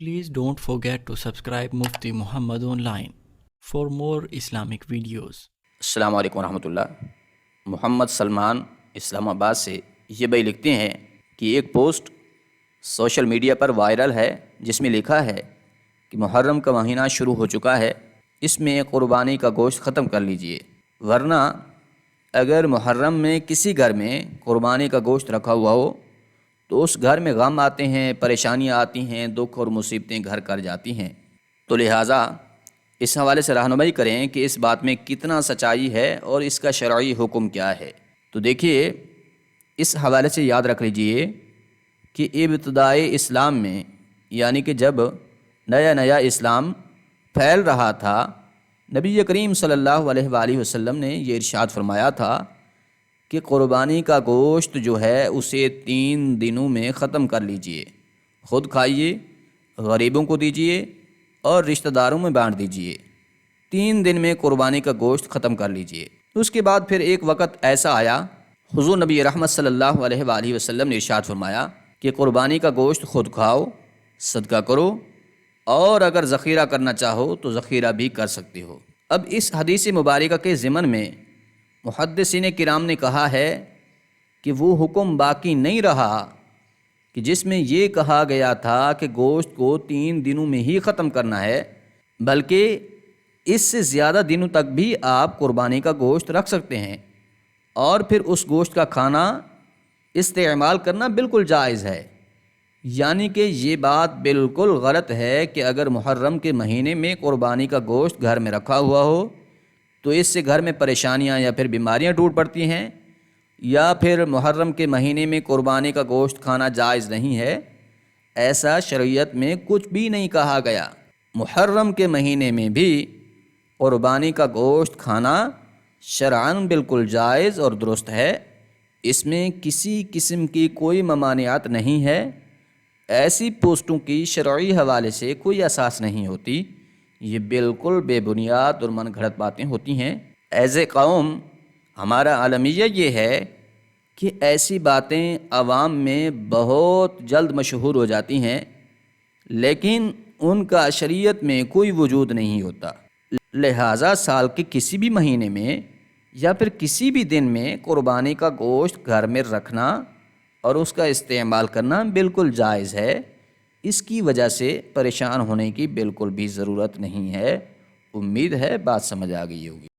Please don't forget to subscribe Mufti Muhammad Online for more Islamic videos. السلام علیکم ورحمۃ اللہ۔ محمد سلمان اسلام آباد سے یہ بھائی لکھتے ہیں کہ ایک پوسٹ سوشل میڈیا پر وائرل ہے جس میں لکھا ہے کہ محرم کا مہینہ شروع ہو چکا ہے، اس میں قربانی کا گوشت ختم کر لیجئے، ورنہ اگر محرم میں کسی گھر میں قربانی کا گوشت رکھا ہوا ہو تو اس گھر میں غم آتے ہیں، پریشانیاں آتی ہیں، دکھ اور مصیبتیں گھر کر جاتی ہیں۔ تو لہٰذا اس حوالے سے رہنمائی کریں کہ اس بات میں کتنا سچائی ہے اور اس کا شرعی حکم کیا ہے۔ تو دیکھیے، اس حوالے سے یاد رکھ لیجئے کہ ابتدائی اسلام میں، یعنی کہ جب نیا اسلام پھیل رہا تھا، نبی کریم صلی اللہ علیہ وآلہ وسلم نے یہ ارشاد فرمایا تھا کہ قربانی کا گوشت جو ہے اسے 3 دنوں میں ختم کر لیجئے، خود کھائیے، غریبوں کو دیجئے اور رشتہ داروں میں بانٹ دیجئے۔ 3 دن میں قربانی کا گوشت ختم کر لیجئے۔ اس کے بعد پھر ایک وقت ایسا آیا، حضور نبی رحمت صلی اللہ علیہ وآلہ وسلم نے ارشاد فرمایا کہ قربانی کا گوشت خود کھاؤ، صدقہ کرو، اور اگر ذخیرہ کرنا چاہو تو ذخیرہ بھی کر سکتے ہو۔ اب اس حدیث مبارکہ کے ضمن میں محدثین کرام نے کہا ہے کہ وہ حکم باقی نہیں رہا کہ جس میں یہ کہا گیا تھا کہ گوشت کو 3 دنوں میں ہی ختم کرنا ہے، بلکہ اس سے زیادہ دنوں تک بھی آپ قربانی کا گوشت رکھ سکتے ہیں، اور پھر اس گوشت کا کھانا استعمال کرنا بالکل جائز ہے۔ یعنی کہ یہ بات بالکل غلط ہے کہ اگر محرم کے مہینے میں قربانی کا گوشت گھر میں رکھا ہوا ہو تو اس سے گھر میں پریشانیاں یا پھر بیماریاں ٹوٹ پڑتی ہیں، یا پھر محرم کے مہینے میں قربانی کا گوشت کھانا جائز نہیں ہے۔ ایسا شریعت میں کچھ بھی نہیں کہا گیا۔ محرم کے مہینے میں بھی قربانی کا گوشت کھانا شرعاً بالکل جائز اور درست ہے، اس میں کسی قسم کی کوئی ممانعت نہیں ہے۔ ایسی پوسٹوں کی شرعی حوالے سے کوئی اساس نہیں ہوتی، یہ بالکل بے بنیاد اور من گھڑت باتیں ہوتی ہیں۔ ایز اے قوم ہمارا عالمیہ یہ ہے کہ ایسی باتیں عوام میں بہت جلد مشہور ہو جاتی ہیں، لیکن ان کا شریعت میں کوئی وجود نہیں ہوتا۔ لہٰذا سال کے کسی بھی مہینے میں یا پھر کسی بھی دن میں قربانی کا گوشت گھر میں رکھنا اور اس کا استعمال کرنا بالکل جائز ہے۔ اس کی وجہ سے پریشان ہونے کی بالکل بھی ضرورت نہیں ہے۔ امید ہے بات سمجھ آ گئی ہوگی۔